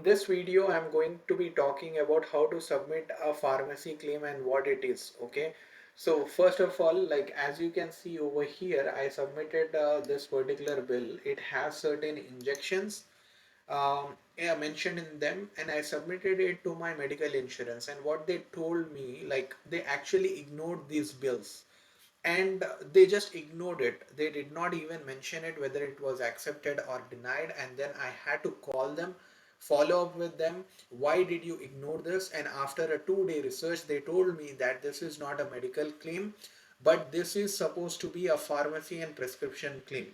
this video I'm going to be talking about how to submit a pharmacy claim and what it is. Okay, so first of all, like as you can see over here, I submitted this particular bill. It has certain injections yeah, mentioned in them, and I submitted it to my medical insurance. And what they told me, like they actually ignored these bills, and they just ignored it. They did not even mention it whether it was accepted or denied. And then I had to call them, follow up with them, why did you ignore this? And after a 2-day research, they told me that this is not a medical claim, but this is supposed to be a pharmacy and prescription claim,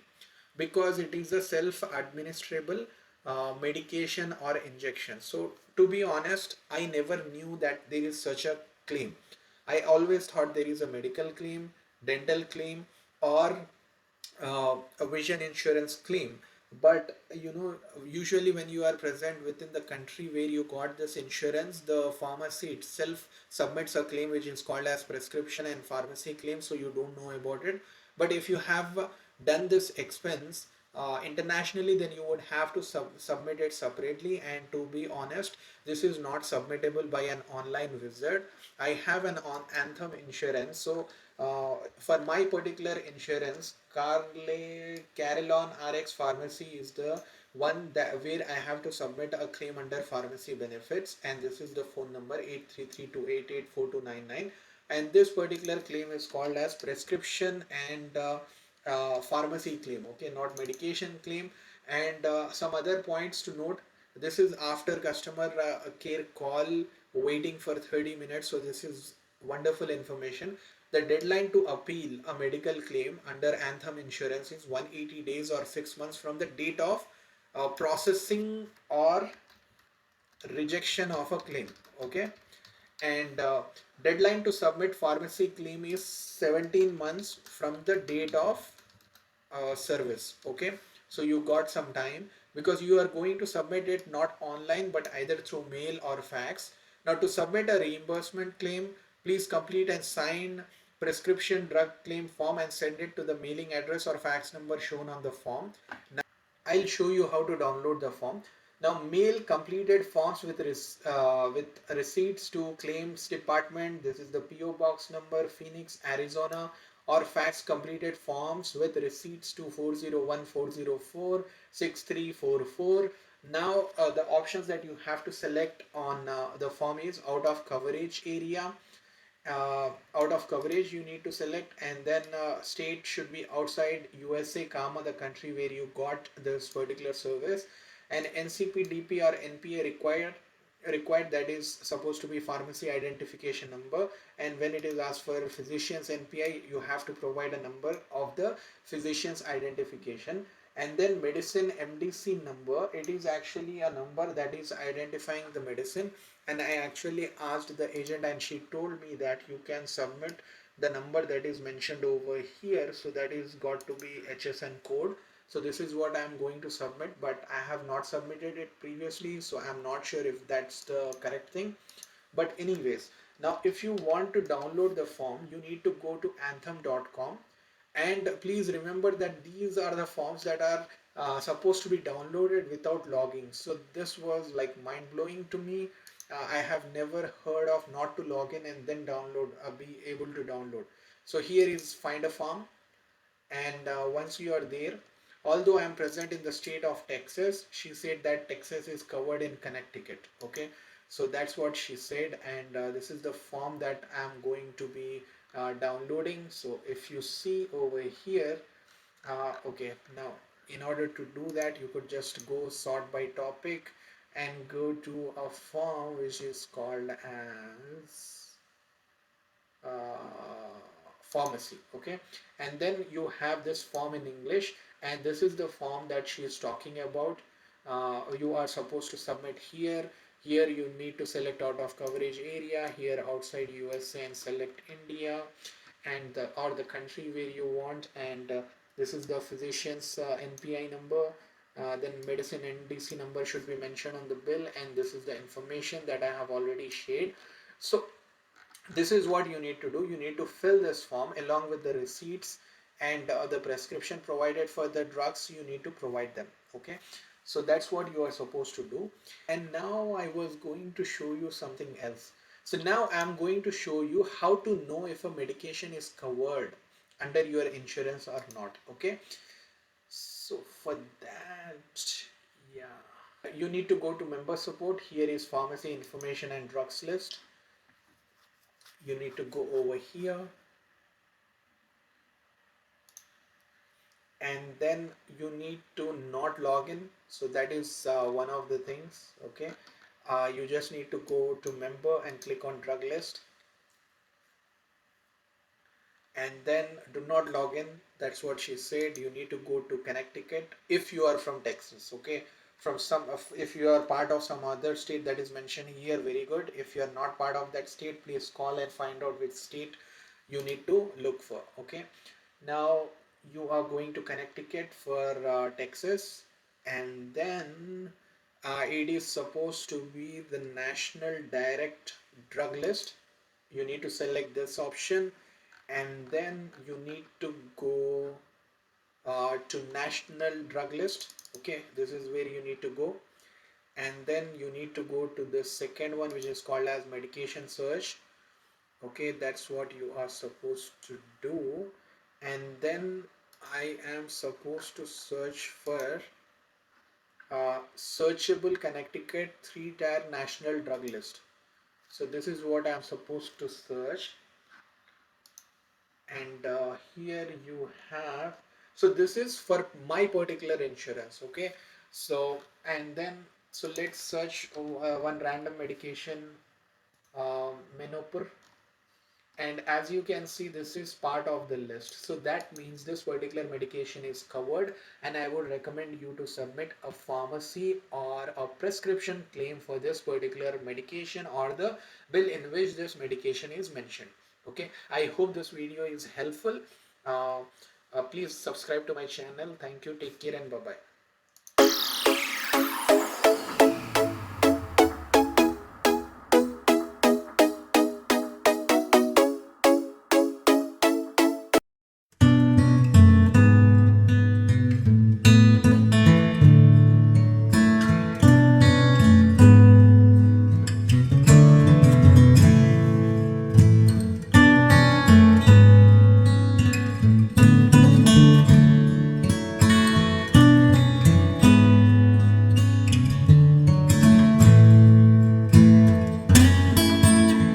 because it is a self-administrable medication or injection. So to be honest, I never knew that there is such a claim. I always thought there is a medical claim, dental claim, or a vision insurance claim. But usually when you are present within the country where you got this insurance, the pharmacy itself submits a claim which is called as prescription and pharmacy claim, so you don't know about it. But if you have done this expense internationally, then you would have to submit it separately. And to be honest, this is not submittable by an online wizard. I have an on Anthem insurance, so for my particular insurance, Carillon RX Pharmacy is the one that where I have to submit a claim under pharmacy benefits, and this is the phone number 8332884299. And this particular claim is called as prescription and pharmacy claim. Okay, not medication claim. And some other points to note: this is after customer care call waiting for 30 minutes. So this is wonderful information. The deadline to appeal a medical claim under Anthem insurance is 180 days or 6 months from the date of processing or rejection of a claim. Okay, and deadline to submit pharmacy claim is 17 months from the date of service. Okay, so you got some time, because you are going to submit it not online but either through mail or fax. Now, to submit a reimbursement claim, please complete and sign prescription drug claim form and send it to the mailing address or fax number shown on the form. Now, I'll show you how to download the form. Now, mail completed forms with receipts to claims department. This is the PO box number, Phoenix, Arizona, or fax completed forms with receipts to 401-404-6344. Now, the options that you have to select on the form is out of coverage area. Out of coverage you need to select, and then state should be outside USA comma the country where you got this particular service, and NCP, DP, or NPA required, that is supposed to be pharmacy identification number. And when it is asked for physician's NPI, you have to provide a number of the physician's identification. And then medicine MDC number, it is actually a number that is identifying the medicine. And I actually asked the agent, and she told me that you can submit the number that is mentioned over here. So that is got to be HSN code. So this is what I am going to submit, but I have not submitted it previously, so I am not sure if that's the correct thing. But anyways, now if you want to download the form, you need to go to anthem.com. And please remember that these are the forms that are supposed to be downloaded without logging. So this was like mind-blowing to me. I have never heard of not to log in and then download, be able to download. So here is find a form, and once you are there, although I am present in the state of Texas, she said that Texas is covered in Connecticut. Okay, so that's what she said, and this is the form that I'm going to be downloading. So if you see over here, okay, now in order to do that, you could just go sort by topic and go to a form which is called as pharmacy. Okay, and then you have this form in English, and this is the form that she is talking about. You are supposed to submit here. Here you need to select out of coverage area, here outside USA, and select India and or the country where you want. And this is the physician's NPI number. Then medicine NDC number should be mentioned on the bill, and this is the information that I have already shared. So this is what you need to do. You need to fill this form along with the receipts and the prescription provided for the drugs. You need to provide them. Okay, So that's what you are supposed to do. And now I was going to show you something else. So now I'm going to show you how to know if a medication is covered under your insurance or not. Okay. So for that, yeah, you need to go to member support. Here is pharmacy information and drugs list. You need to go over here, and then you need to not log in. So that is one of the things. Okay. You just need to go to member and click on drug list, and then do not log in. That's what she said. You need to go to Connecticut if you are from Texas. Okay. From some of, if you are part of some other state that is mentioned here, very good. If you are not part of that state, please call and find out which state you need to look for. Okay. Now you are going to Connecticut for Texas, and then it is supposed to be the National Direct Drug List. You need to select this option, and then you need to go to National Drug List. Okay, this is where you need to go, and then you need to go to the second one, which is called as medication search. Okay, that's what you are supposed to do. And then I am supposed to search for searchable Connecticut 3-tier national drug list. So this is what I'm supposed to search. And here you have, so this is for my particular insurance. Okay, so and then so let's search one random medication, Menopur. And as you can see, this is part of the list. So that means this particular medication is covered, and I would recommend you to submit a pharmacy or a prescription claim for this particular medication or the bill in which this medication is mentioned. Okay, I hope this video is helpful. Please subscribe to my channel. Thank you. Take care and bye bye.